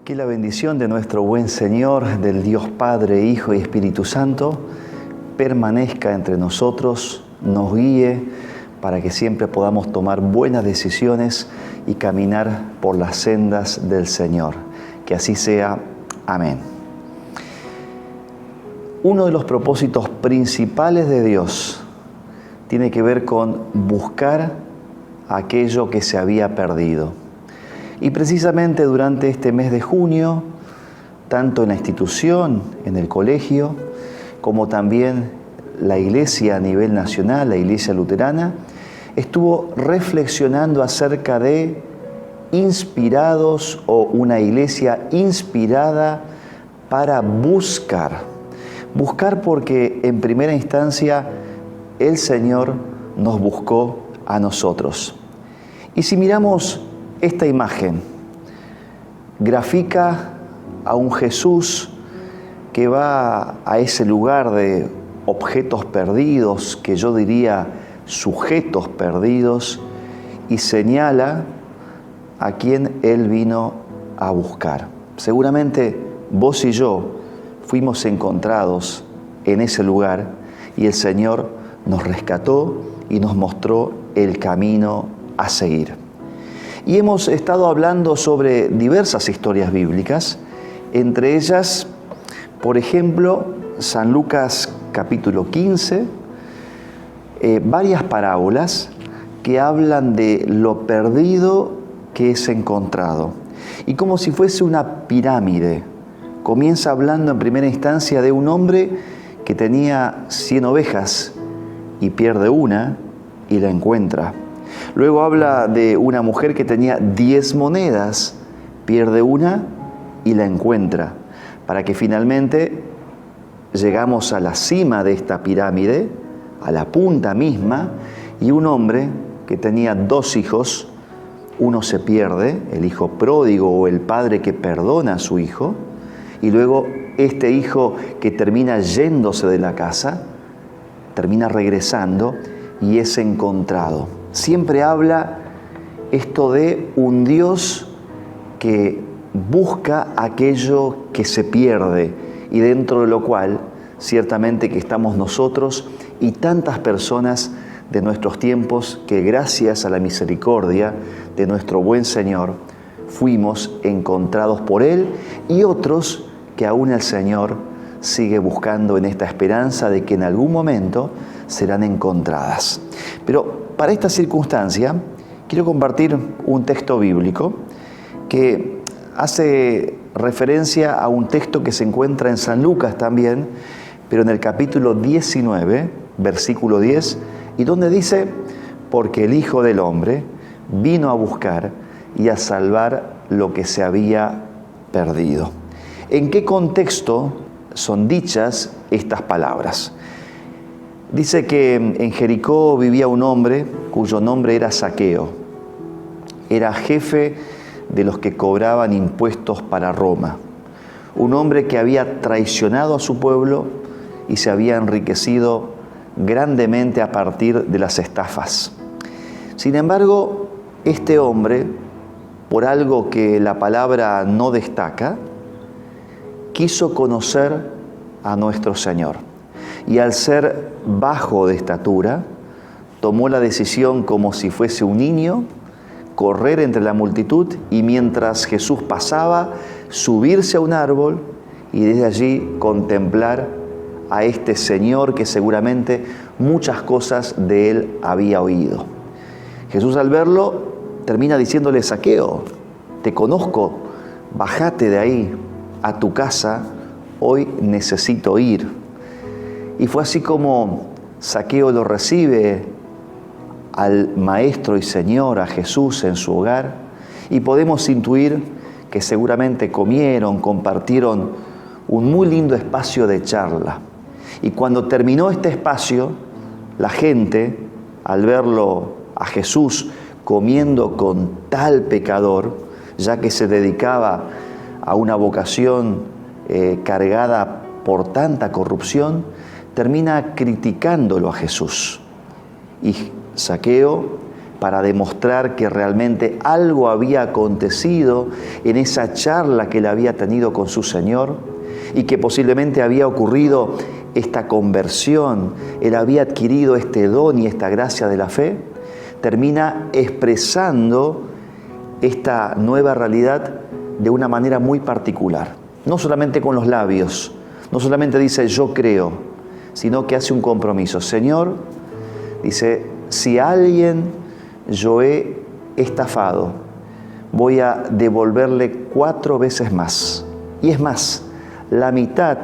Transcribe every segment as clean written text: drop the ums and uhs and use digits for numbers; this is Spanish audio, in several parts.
Que la bendición de nuestro buen Señor, del Dios Padre, Hijo y Espíritu Santo, permanezca entre nosotros, nos guíe para que siempre podamos tomar buenas decisiones y caminar por las sendas del Señor. Que así sea. Amén. Uno de los propósitos principales de Dios tiene que ver con buscar aquello que se había perdido. Y precisamente durante este mes de junio, tanto en la institución, en el colegio, como también la iglesia a nivel nacional, la iglesia luterana, estuvo reflexionando acerca de inspirados o una iglesia inspirada para buscar. Buscar porque en primera instancia el Señor nos buscó a nosotros. Y si miramos esta imagen, grafica a un Jesús que va a ese lugar de objetos perdidos, que yo diría sujetos perdidos, y señala a quien Él vino a buscar. Seguramente vos y yo fuimos encontrados en ese lugar y el Señor nos rescató y nos mostró el camino a seguir. Y hemos estado hablando sobre diversas historias bíblicas, entre ellas, por ejemplo, San Lucas capítulo 15, varias parábolas que hablan de lo perdido que es encontrado. Y como si fuese una pirámide, comienza hablando en primera instancia de un hombre que tenía 100 ovejas y pierde una y la encuentra. Luego habla de una mujer que tenía 10 monedas, pierde una y la encuentra, para que finalmente llegamos a la cima de esta pirámide, a la punta misma, y un hombre que tenía 2 hijos, uno se pierde, el hijo pródigo o el padre que perdona a su hijo, y luego este hijo que termina yéndose de la casa, termina regresando y es encontrado. Siempre habla esto de un Dios que busca aquello que se pierde y dentro de lo cual ciertamente que estamos nosotros y tantas personas de nuestros tiempos que gracias a la misericordia de nuestro buen Señor fuimos encontrados por Él y otros que aún el Señor sigue buscando en esta esperanza de que en algún momento serán encontradas. Pero para esta circunstancia quiero compartir un texto bíblico que hace referencia a un texto que se encuentra en San Lucas también, pero en el capítulo 19, versículo 10, y donde dice, porque el Hijo del Hombre vino a buscar y a salvar lo que se había perdido. ¿En qué contexto son dichas estas palabras? Dice que en Jericó vivía un hombre cuyo nombre era Zaqueo. Era jefe de los que cobraban impuestos para Roma. Un hombre que había traicionado a su pueblo y se había enriquecido grandemente a partir de las estafas. Sin embargo, este hombre, por algo que la palabra no destaca, quiso conocer a nuestro Señor. Y al ser bajo de estatura, tomó la decisión como si fuese un niño, correr entre la multitud y mientras Jesús pasaba, subirse a un árbol y desde allí contemplar a este Señor que seguramente muchas cosas de Él había oído. Jesús al verlo termina diciéndole, Zaqueo, te conozco, bájate de ahí a tu casa, hoy necesito ir. Y fue así como Zaqueo lo recibe al Maestro y Señor, a Jesús en su hogar, y podemos intuir que seguramente comieron, compartieron un muy lindo espacio de charla. Y cuando terminó este espacio, la gente, al verlo a Jesús comiendo con tal pecador, ya que se dedicaba a una vocación cargada por tanta corrupción, termina criticándolo a Jesús. Y Zaqueo para demostrar que realmente algo había acontecido en esa charla que él había tenido con su Señor y que posiblemente había ocurrido esta conversión, él había adquirido este don y esta gracia de la fe, termina expresando esta nueva realidad de una manera muy particular. No solamente con los labios, no solamente dice yo creo, sino que hace un compromiso. Señor, dice, si a alguien yo he estafado, voy a devolverle 4 veces más. Y es más, la mitad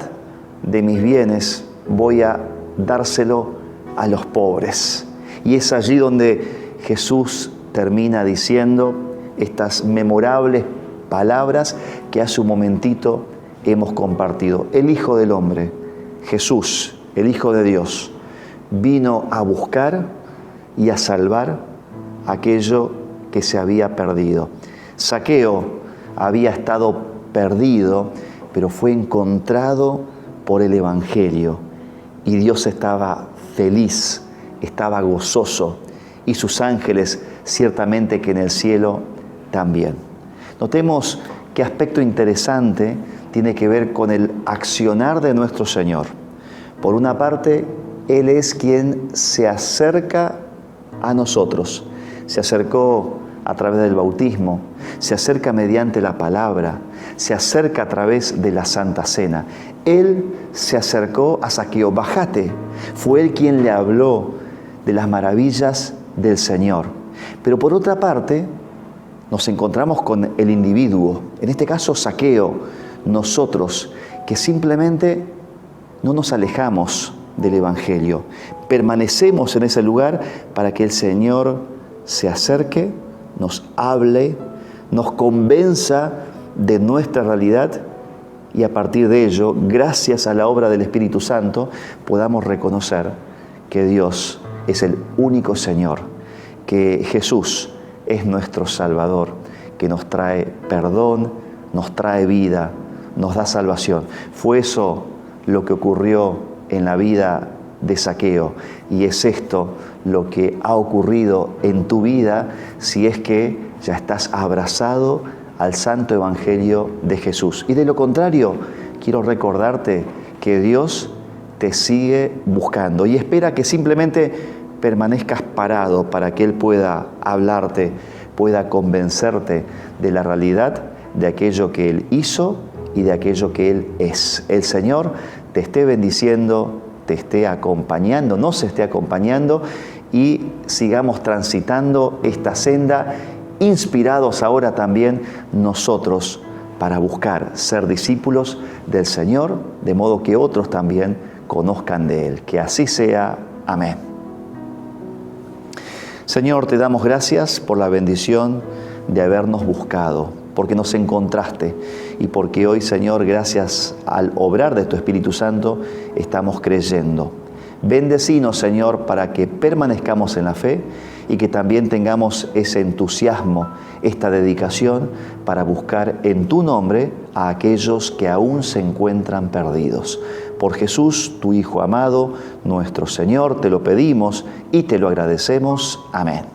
de mis bienes voy a dárselo a los pobres. Y es allí donde Jesús termina diciendo estas memorables palabras que hace un momentito hemos compartido. El Hijo del Hombre, Jesús, el Hijo de Dios, vino a buscar y a salvar aquello que se había perdido. Zaqueo había estado perdido, pero fue encontrado por el Evangelio. Y Dios estaba feliz, estaba gozoso, y sus ángeles ciertamente que en el cielo también. Notemos qué aspecto interesante tiene que ver con el accionar de nuestro Señor. Por una parte, Él es quien se acerca a nosotros. Se acercó a través del bautismo, se acerca mediante la palabra, se acerca a través de la Santa Cena. Él se acercó a Zaqueo, bájate. Fue Él quien le habló de las maravillas del Señor. Pero por otra parte, nos encontramos con el individuo, en este caso Zaqueo, nosotros, que simplemente no nos alejamos del Evangelio. Permanecemos en ese lugar para que el Señor se acerque, nos hable, nos convenza de nuestra realidad y a partir de ello, gracias a la obra del Espíritu Santo, podamos reconocer que Dios es el único Señor, que Jesús es nuestro Salvador, que nos trae perdón, nos trae vida, nos da salvación. Fue eso lo que ocurrió en la vida de Zaqueo, y es esto lo que ha ocurrido en tu vida si es que ya estás abrazado al Santo Evangelio de Jesús. Y de lo contrario, quiero recordarte que Dios te sigue buscando y espera que simplemente permanezcas parado para que Él pueda hablarte, pueda convencerte de la realidad de aquello que Él hizo y de aquello que Él es. El Señor te esté bendiciendo, te esté acompañando, nos esté acompañando y sigamos transitando esta senda, inspirados ahora también nosotros para buscar ser discípulos del Señor, de modo que otros también conozcan de Él. Que así sea. Amén. Señor, te damos gracias por la bendición de habernos buscado, porque nos encontraste y porque hoy, Señor, gracias al obrar de tu Espíritu Santo, estamos creyendo. Bendecinos, Señor, para que permanezcamos en la fe y que también tengamos ese entusiasmo, esta dedicación para buscar en tu nombre a aquellos que aún se encuentran perdidos. Por Jesús, tu Hijo amado, nuestro Señor, te lo pedimos y te lo agradecemos. Amén.